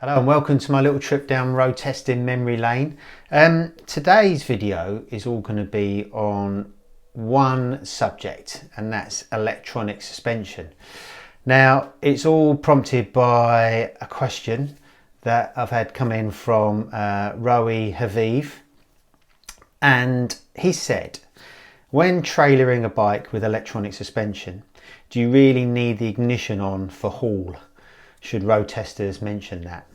Hello and welcome to my little trip down road testing memory lane. Today's video is all going to be on one subject, and that's electronic suspension. Now, it's all prompted by a question that I've had come in from Rowie Haviv, and he said, when trailering a bike with electronic suspension, do you really need the ignition on for haul? Should road testers mention that?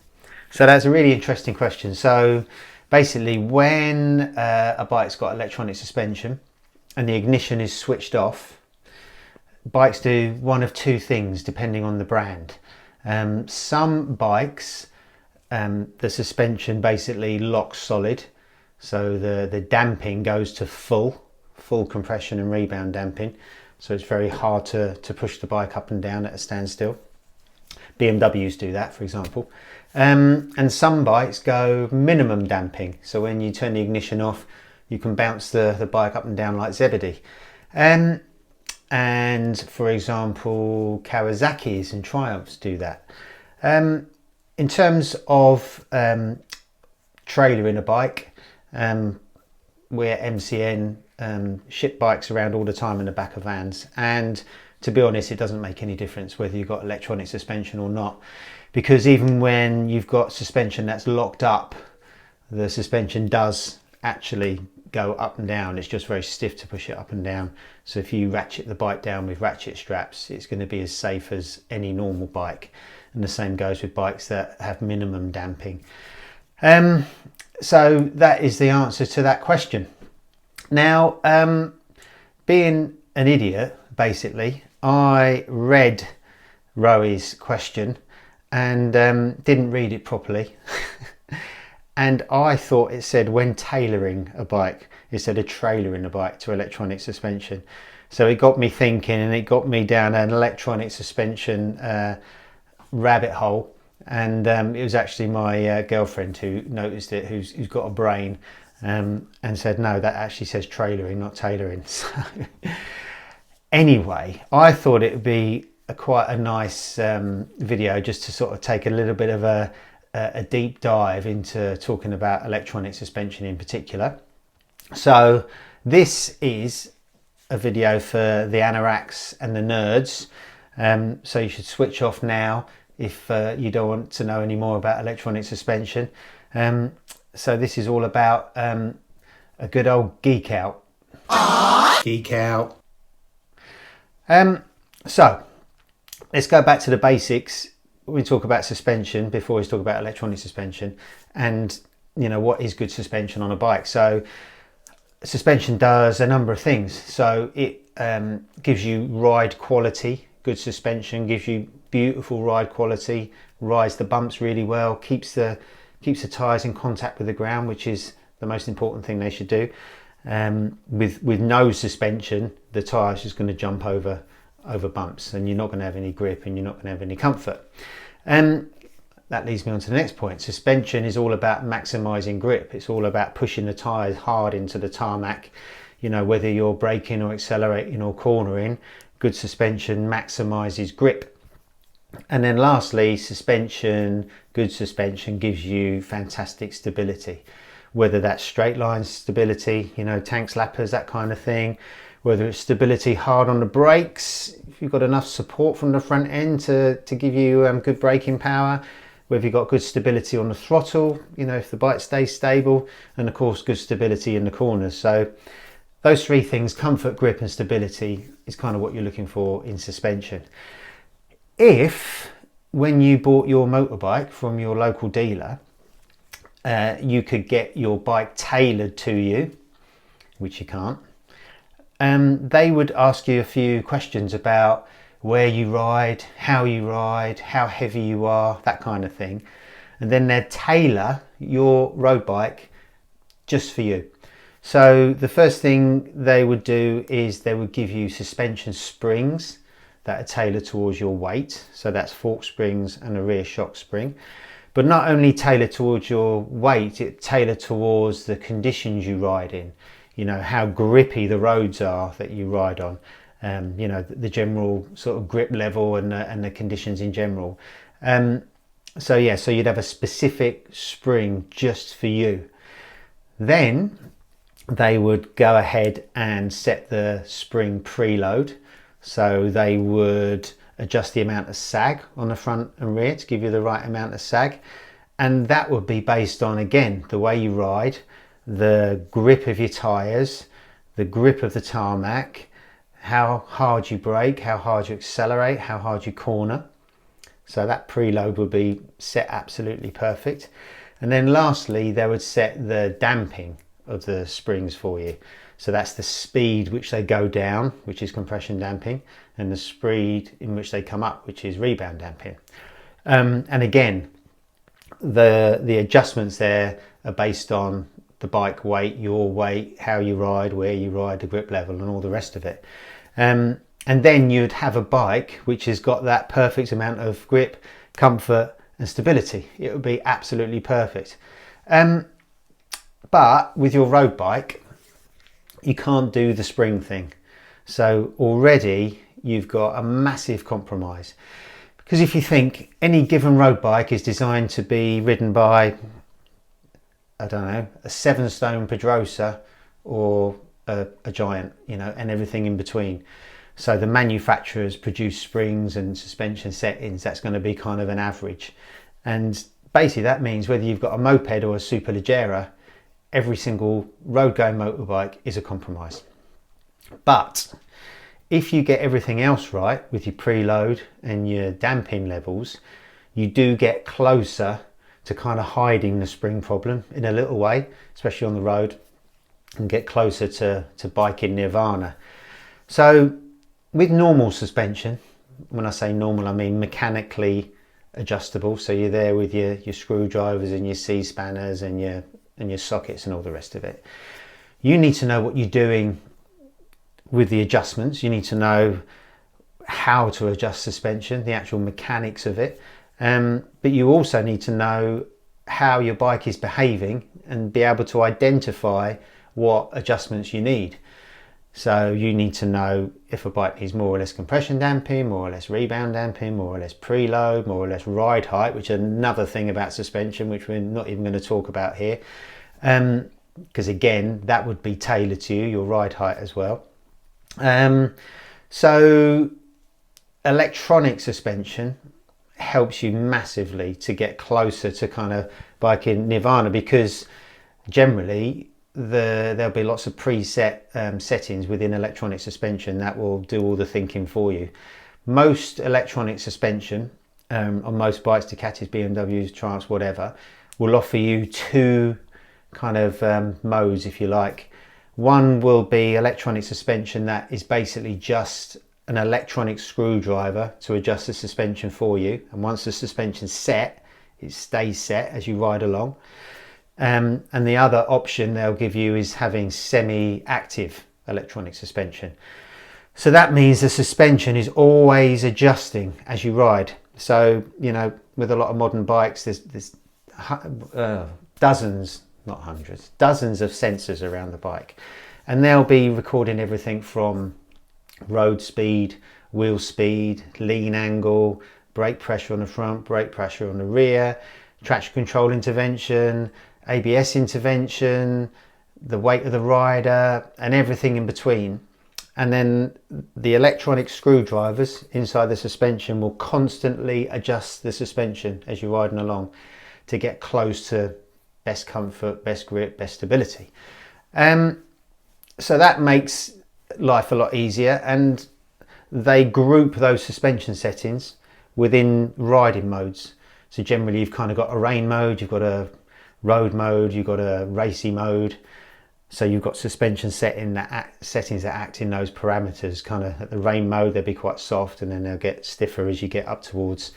So that's a really interesting question. So basically, when a bike's got electronic suspension and the ignition is switched off, bikes do one of two things depending on the brand. Some bikes, the suspension basically locks solid, so the damping goes to full compression and rebound damping, so it's very hard to push the bike up and down at a standstill. BMWs do that, for example. And some bikes go minimum damping, so when you turn the ignition off you can bounce the bike up and down like Zebedee. And for example, Kawasaki's and Triumphs do that. In terms of trailering a bike, we're MCN ship bikes around all the time in the back of vans, and to be honest, it doesn't make any difference whether you've got electronic suspension or not, because even when you've got suspension that's locked up, the suspension does actually go up and down. It's just very stiff to push it up and down. So if you ratchet the bike down with ratchet straps, it's going to be as safe as any normal bike. And the same goes with bikes that have minimum damping. So that is the answer to that question. Now, being an idiot, basically, I read Rowie's question and didn't read it properly. And I thought it said when tailoring a bike instead of trailering a bike to electronic suspension. So it got me thinking, and it got me down an electronic suspension rabbit hole. And it was actually my girlfriend who noticed it, who's got a brain, and said, no, that actually says trailering, not tailoring. So anyway, I thought it would be quite a nice video just to sort of take a little bit of a deep dive into talking about electronic suspension in particular. So this is a video for the anoraks and the nerds. So you should switch off now if you don't want to know any more about electronic suspension. So this is all about a good old geek out. Geek out. So let's go back to the basics. We talk about suspension before we talk about electronic suspension, and you know, what is good suspension on a bike. So suspension does a number of things. So it gives you ride quality. Good suspension gives you beautiful ride quality, rides the bumps really well, keeps the tyres in contact with the ground, which is the most important thing they should do. With no suspension, the tyre's just going to jump over bumps, and you're not going to have any grip, and you're not going to have any comfort. And that leads me on to the next point. Suspension is all about maximizing grip. It's all about pushing the tyres hard into the tarmac. You know, whether you're braking or accelerating or cornering, good suspension maximizes grip. And then lastly, good suspension gives you fantastic stability, whether that's straight line stability, you know, tank slappers, that kind of thing, whether it's stability hard on the brakes, if you've got enough support from the front end to give you good braking power, whether you've got good stability on the throttle, you know, if the bike stays stable, and of course good stability in the corners. So those three things, comfort, grip and stability, is kind of what you're looking for in suspension. If when you bought your motorbike from your local dealer, you could get your bike tailored to you, which you can't, they would ask you a few questions about where you ride, how heavy you are, that kind of thing. And then they'd tailor your road bike just for you. So the first thing they would do is they would give you suspension springs that are tailored towards your weight. So that's fork springs and a rear shock spring. But not only tailored towards your weight, it's tailored towards the conditions you ride in. You know, how grippy the roads are that you ride on. You know, the general sort of grip level and the conditions in general. So yeah, so you'd have a specific spring just for you. Then they would go ahead and set the spring preload. So they would adjust the amount of sag on the front and rear to give you the right amount of sag. And that would be based on, again, the way you ride, the grip of your tyres, the grip of the tarmac, how hard you brake, how hard you accelerate, how hard you corner. So that preload would be set absolutely perfect. And then lastly, they would set the damping of the springs for you. So that's the speed which they go down, which is compression damping, and the speed in which they come up, which is rebound damping. And again, the adjustments there are based on the bike weight, your weight, how you ride, where you ride, the grip level, and all the rest of it. And then you'd have a bike which has got that perfect amount of grip, comfort and stability. It would be absolutely perfect. But with your road bike, you can't do the spring thing. So already you've got a massive compromise. Because if you think any given road bike is designed to be ridden by, I don't know, a 7-stone Pedrosa or a Giant, you know, and everything in between. So the manufacturers produce springs and suspension settings. That's going to be kind of an average. And basically that means whether you've got a moped or a Superleggera, every single road going motorbike is a compromise. But if you get everything else right with your preload and your damping levels, you do get closer to kind of hiding the spring problem in a little way, especially on the road, and get closer to biking nirvana. So with normal suspension, when I say normal, I mean mechanically adjustable. So you're there with your screwdrivers and your C-spanners and your sockets and all the rest of it. You need to know what you're doing with the adjustments. You need to know how to adjust suspension, the actual mechanics of it. But you also need to know how your bike is behaving and be able to identify what adjustments you need. So you need to know if a bike needs more or less compression damping, more or less rebound damping, more or less preload, more or less ride height, which is another thing about suspension, which we're not even going to talk about here. Because again, that would be tailored to you, your ride height as well. So electronic suspension helps you massively to get closer to kind of biking nirvana, because generally there'll be lots of preset settings within electronic suspension that will do all the thinking for you. Most electronic suspension on most bikes, Ducatis, BMWs, Triumphs, whatever, will offer you two kind of modes, if you like. One will be electronic suspension that is basically just an electronic screwdriver to adjust the suspension for you, and once the suspension's set, it stays set as you ride along. And the other option they'll give you is having semi-active electronic suspension. So that means the suspension is always adjusting as you ride. So, you know, with a lot of modern bikes, there's dozens, not hundreds, dozens of sensors around the bike. And they'll be recording everything from road speed, wheel speed, lean angle, brake pressure on the front, brake pressure on the rear, traction control intervention, ABS intervention, the weight of the rider, and everything in between. And then the electronic screwdrivers inside the suspension will constantly adjust the suspension as you're riding along to get close to best comfort, best grip, best stability. So that makes life a lot easier, and they group those suspension settings within riding modes. So generally you've kind of got a rain mode, you've got a road mode, you've got a racy mode. So you've got suspension settings that act in those parameters. Kind of at the rain mode, they'll be quite soft, and then they'll get stiffer as you get up towards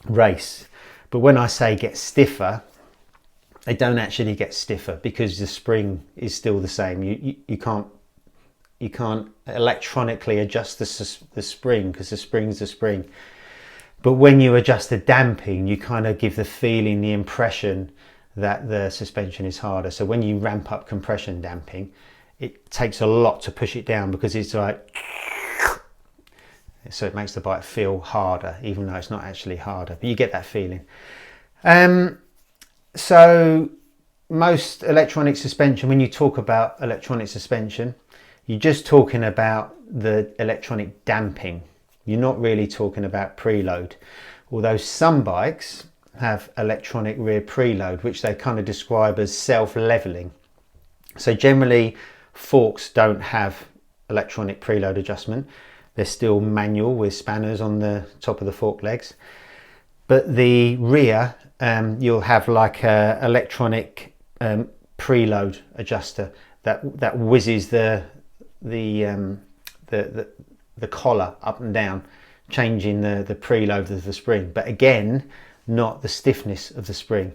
race. But when I say get stiffer, they don't actually get stiffer because the spring is still the same. You can't electronically adjust the spring because the spring's the spring. But when you adjust the damping, you kind of give the feeling, the impression that the suspension is harder. So when you ramp up compression damping, it takes a lot to push it down because it's like, so it makes the bike feel harder, even though it's not actually harder, but you get that feeling. So most electronic suspension, when you talk about electronic suspension, you're just talking about the electronic damping. You're not really talking about preload, although some bikes have electronic rear preload, which they kind of describe as self-leveling. So generally forks don't have electronic preload adjustment. They're still manual with spanners on the top of the fork legs, but the rear you'll have like a electronic preload adjuster that whizzes the collar up and down, changing the preload of the spring, but again not the stiffness of the spring.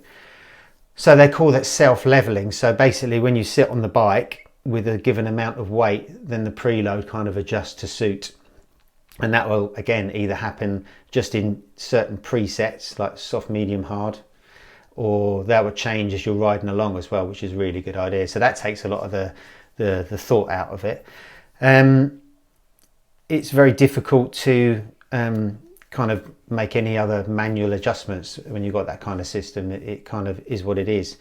So they call that self-leveling. So basically when you sit on the bike with a given amount of weight, then the preload kind of adjusts to suit, and that will again either happen just in certain presets like soft, medium, hard, or that would change as you're riding along as well, which is a really good idea. So that takes a lot of the thought out of it. It's very difficult to kind of make any other manual adjustments when you've got that kind of system. It kind of is what it is.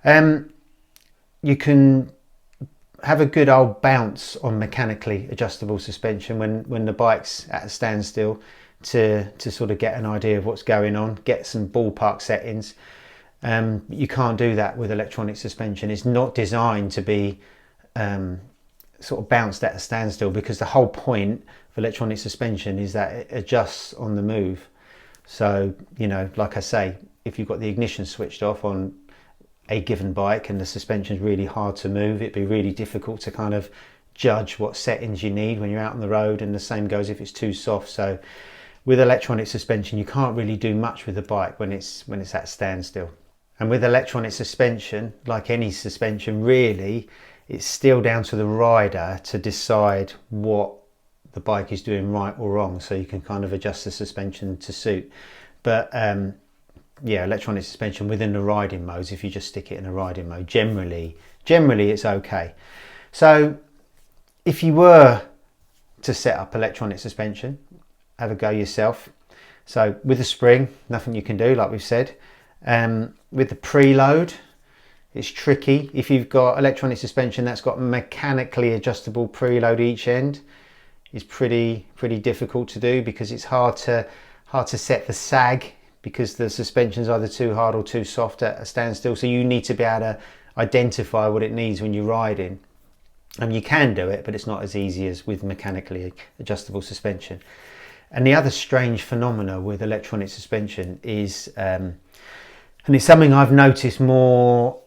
You can have a good old bounce on mechanically adjustable suspension when the bike's at a standstill, to sort of get an idea of what's going on, get some ballpark settings. You can't do that with electronic suspension. It's not designed to be sort of bounced at a standstill, because the whole point of electronic suspension is that it adjusts on the move. So, you know, like I say, if you've got the ignition switched off on a given bike and the suspension is really hard to move, it'd be really difficult to kind of judge what settings you need when you're out on the road, and the same goes if it's too soft. So with electronic suspension you can't really do much with the bike when it's at standstill. And with electronic suspension, like any suspension really, it's still down to the rider to decide what the bike is doing right or wrong, so you can kind of adjust the suspension to suit. But yeah, electronic suspension within the riding modes, if you just stick it in a riding mode, generally it's okay. So if you were to set up electronic suspension, have a go yourself. So with the spring, nothing you can do, like we've said. With the preload, it's tricky. If you've got electronic suspension that's got mechanically adjustable preload each end, it's pretty difficult to do, because it's hard to set the sag, because the suspension's either too hard or too soft at a standstill. So you need to be able to identify what it needs when you're riding. And you can do it, but it's not as easy as with mechanically adjustable suspension. And the other strange phenomena with electronic suspension is, and it's something I've noticed more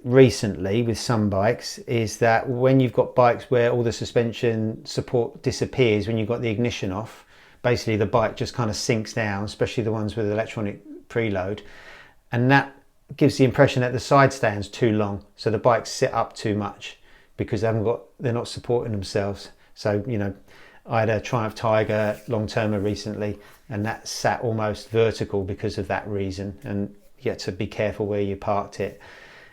recently with some bikes, is that when you've got bikes where all the suspension support disappears when you've got the ignition off, basically the bike just kind of sinks down, especially the ones with electronic preload, and that gives the impression that the side stand's too long, so the bikes sit up too much because they're not supporting themselves. So, you know, I had a Triumph Tiger long-termer recently, and that sat almost vertical because of that reason, and you had to be careful where you parked it.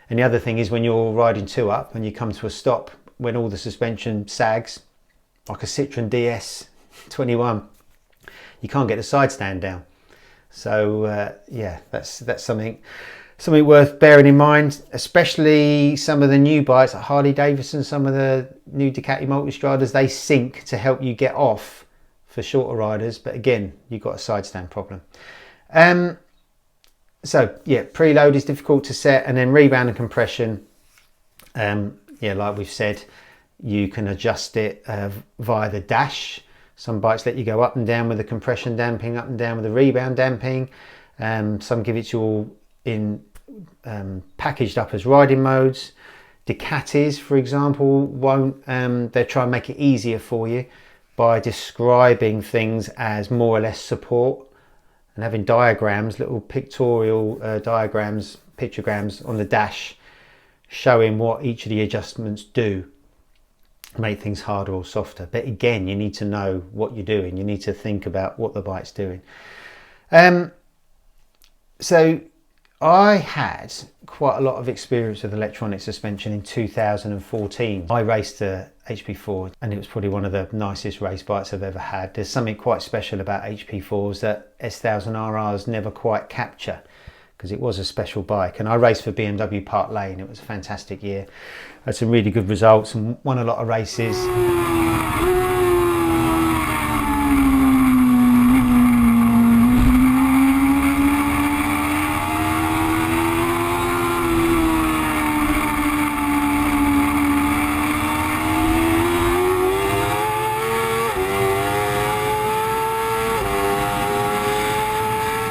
And the other thing is, when you're riding two up and you come to a stop, when all the suspension sags, like a Citroen DS 21, you can't get the side stand down. So yeah, that's something worth bearing in mind, especially some of the new bikes like Harley Davidson, some of the new Ducati Multistraders, they sink to help you get off for shorter riders, but again, you've got a side stand problem. So yeah, preload is difficult to set, and then rebound and compression, yeah, like we've said, you can adjust it via the dash. Some bikes let you go up and down with the compression damping, up and down with the rebound damping. Some give it to you all in packaged up as riding modes. Ducatis, for example, won't. They try and make it easier for you by describing things as more or less support, and having diagrams, little pictorial diagrams, pictograms on the dash showing what each of the adjustments do, make things harder or softer. But again, you need to know what you're doing. You need to think about what the bike's doing. So I had quite a lot of experience with electronic suspension in 2014. I raced a HP4 and it was probably one of the nicest race bikes I've ever had. There's something quite special about HP4s that S1000RRs never quite capture, because it was a special bike. And I raced for BMW Park Lane. It was a fantastic year. Had some really good results and won a lot of races.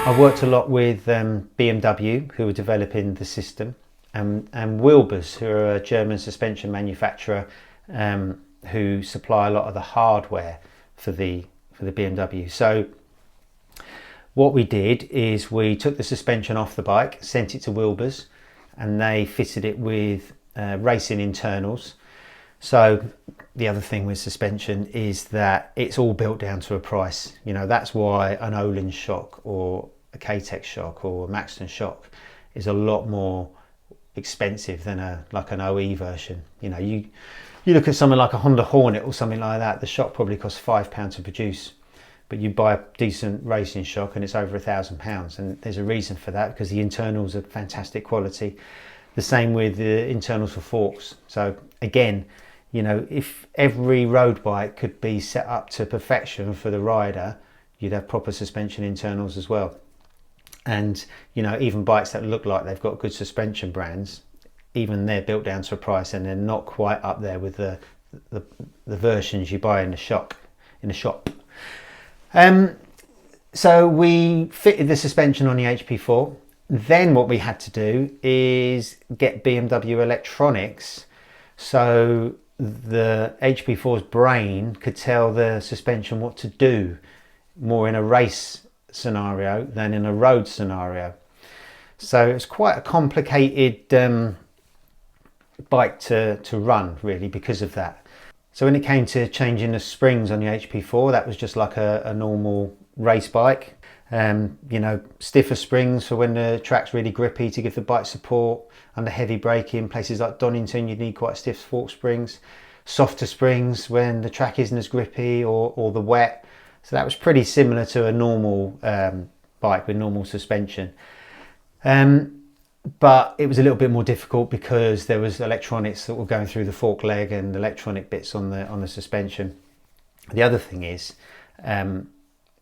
I worked a lot with BMW, who were developing the system, and Wilbers, who are a German suspension manufacturer, who supply a lot of the hardware for the BMW. So what we did is we took the suspension off the bike, sent it to Wilbers, and they fitted it with racing internals. So the other thing with suspension is that it's all built down to a price. You know, that's why an Olin shock or a K-Tech shock or a Maxton shock is a lot more expensive than like an OE version. You know, you look at something like a Honda Hornet or something like that, the shock probably costs £5 to produce, but you buy a decent racing shock and it's over £1,000, and there's a reason for that, because the internals are fantastic quality. The same with the internals for forks. So again, you know, if every road bike could be set up to perfection for the rider, you'd have proper suspension internals as well. And you know, even bikes that look like they've got good suspension brands, even they're built down to a price, and they're not quite up there with the versions you buy in the shop. So we fitted the suspension on the HP4. Then what we had to do is get BMW electronics, so the HP4's brain could tell the suspension what to do, more in a race scenario than in a road scenario. So it's quite a complicated bike to run, really, because of that. So when it came to changing the springs on the HP4, that was just like a normal race bike. You know, stiffer springs for when the track's really grippy to give the bike support under heavy braking. Places like Donington, you need quite stiff fork springs. Softer springs when the track isn't as grippy or the wet. So that was pretty similar to a normal bike with normal suspension. But it was a little bit more difficult because there was electronics that were going through the fork leg and electronic bits on the suspension. The other thing is,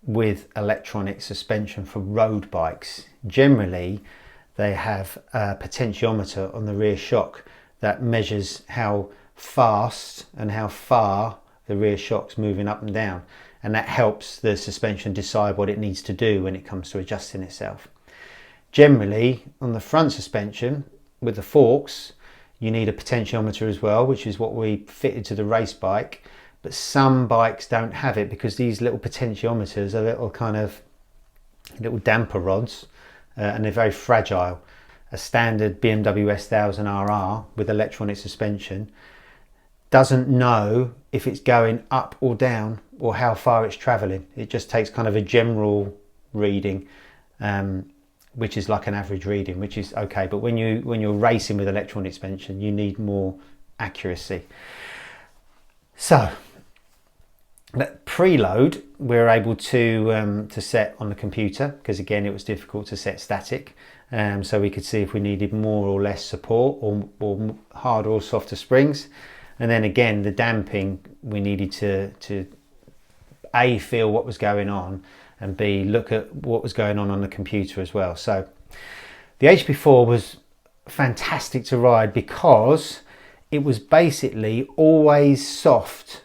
with electronic suspension for road bikes, generally they have a potentiometer on the rear shock that measures how fast and how far the rear shock's moving up and down, and that helps the suspension decide what it needs to do when it comes to adjusting itself. Generally on the front suspension with the forks, you need a potentiometer as well, which is what we fitted to the race bike. But some bikes don't have it because these little potentiometers are little damper rods, and they're very fragile. A standard BMW S1000RR with electronic suspension doesn't know if it's going up or down or how far it's traveling. It just takes kind of a general reading, which is like an average reading, which is okay. But when you're racing with electronic suspension, you need more accuracy. So that preload we were able to set on the computer, because again it was difficult to set static, so we could see if we needed more or less support or harder or softer springs. And then again, the damping, we needed to A, feel what was going on, and B, look at what was going on the computer as well. So the HP4 was fantastic to ride because it was basically always soft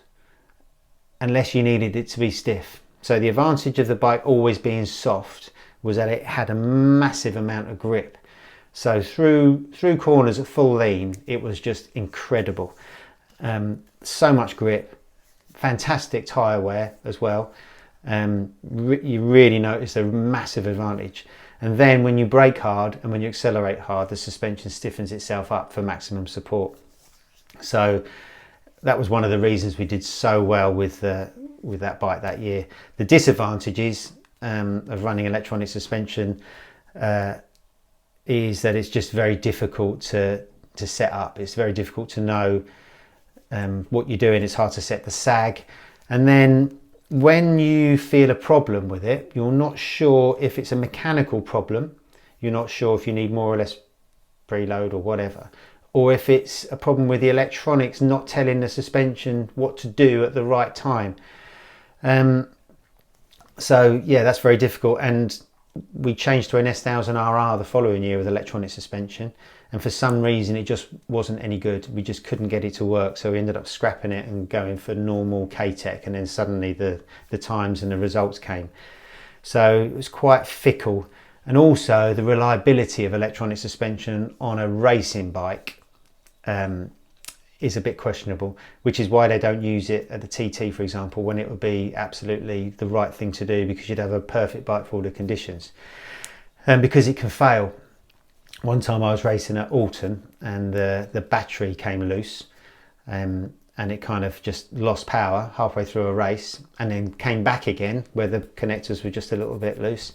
unless you needed it to be stiff. So the advantage of the bike always being soft was that it had a massive amount of grip. So through corners at full lean, it was just incredible. So much grip, fantastic tyre wear as well. You really notice a massive advantage. And then when you brake hard and when you accelerate hard, the suspension stiffens itself up for maximum support. So that was one of the reasons we did so well with that bike that year. The disadvantages of running electronic suspension, is that it's just very difficult to set up. It's very difficult to know what you're doing. It's hard to set the sag, and then when you feel a problem with it, you're not sure if it's a mechanical problem, you're not sure if you need more or less preload or whatever, or if it's a problem with the electronics not telling the suspension what to do at the right time. So yeah, that's very difficult, and we changed to an S1000RR the following year with electronic suspension, and for some reason it just wasn't any good. We just couldn't get it to work, so we ended up scrapping it and going for normal K-Tech, and then suddenly the times and the results came. So it was quite fickle, and also the reliability of electronic suspension on a racing bike is a bit questionable, which is why they don't use it at the TT, for example, when it would be absolutely the right thing to do, because you'd have a perfect bike for all the conditions, and because it can fail. One time I was racing at Alton and the battery came loose, and it kind of just lost power halfway through a race, and then came back again where the connectors were just a little bit loose,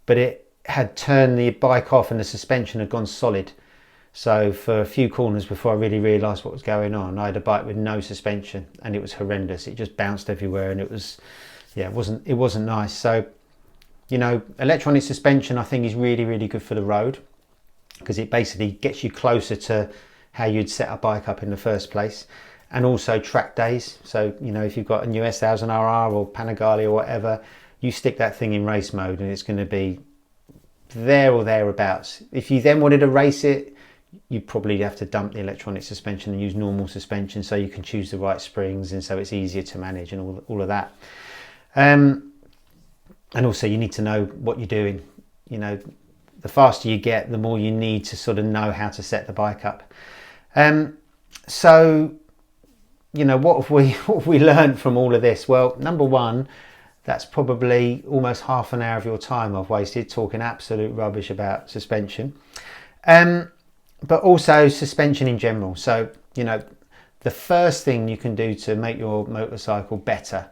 but it had turned the bike off and the suspension had gone solid. So for a few corners before I really realised what was going on, I had a bike with no suspension, and it was horrendous. It just bounced everywhere, and it was, yeah, it wasn't nice. So, you know, electronic suspension I think is really, really good for the road, because it basically gets you closer to how you'd set a bike up in the first place, and also track days. So, you know, if you've got a new S1000RR or Panigale or whatever, you stick that thing in race mode and it's going to be there or thereabouts. If you then wanted to race it, you probably have to dump the electronic suspension and use normal suspension, so you can choose the right springs, and so it's easier to manage and all of that. And also you need to know what you're doing. You know, the faster you get, the more you need to sort of know how to set the bike up. So, you know, what have we learned from all of this? Well, number one, that's probably almost half an hour of your time I've wasted talking absolute rubbish about suspension. But also suspension in general. So, you know, the first thing you can do to make your motorcycle better,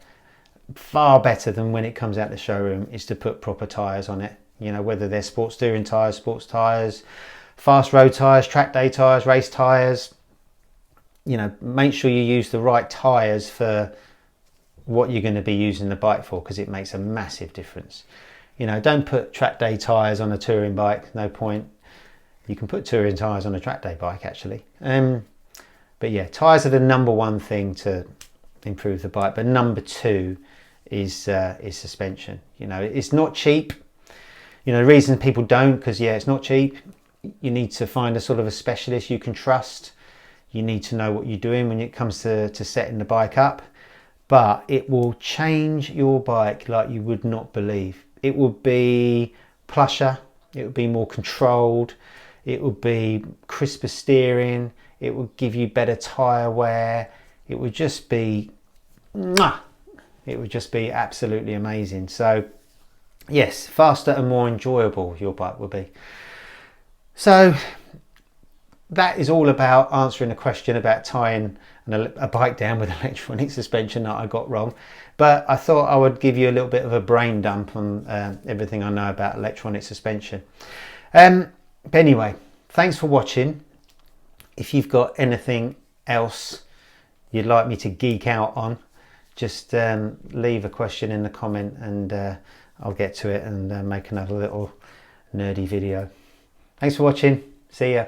far better than when it comes out the showroom, is to put proper tyres on it. You know, whether they're sports touring tyres, sports tyres, fast road tyres, track day tyres, race tyres. You know, make sure you use the right tyres for what you're going to be using the bike for, because it makes a massive difference. You know, don't put track day tyres on a touring bike, no point. You can put touring tyres on a track day bike actually. But yeah, tyres are the number one thing to improve the bike. But number two is suspension. You know, it's not cheap. You know, the reason people don't, because yeah, it's not cheap. You need to find a sort of a specialist you can trust. You need to know what you're doing when it comes to setting the bike up. But it will change your bike like you would not believe. It will be plusher. It will be more controlled. It will be crisper steering. It will give you better tyre wear. It would just be, it would just be absolutely amazing. So yes, faster and more enjoyable your bike will be. So that is all about answering a question about tying a bike down with electronic suspension that I got wrong. But I thought I would give you a little bit of a brain dump on everything I know about electronic suspension. But anyway, thanks for watching. If you've got anything else you'd like me to geek out on, just leave a question in the comment, and I'll get to it and make another little nerdy video. Thanks for watching. See ya.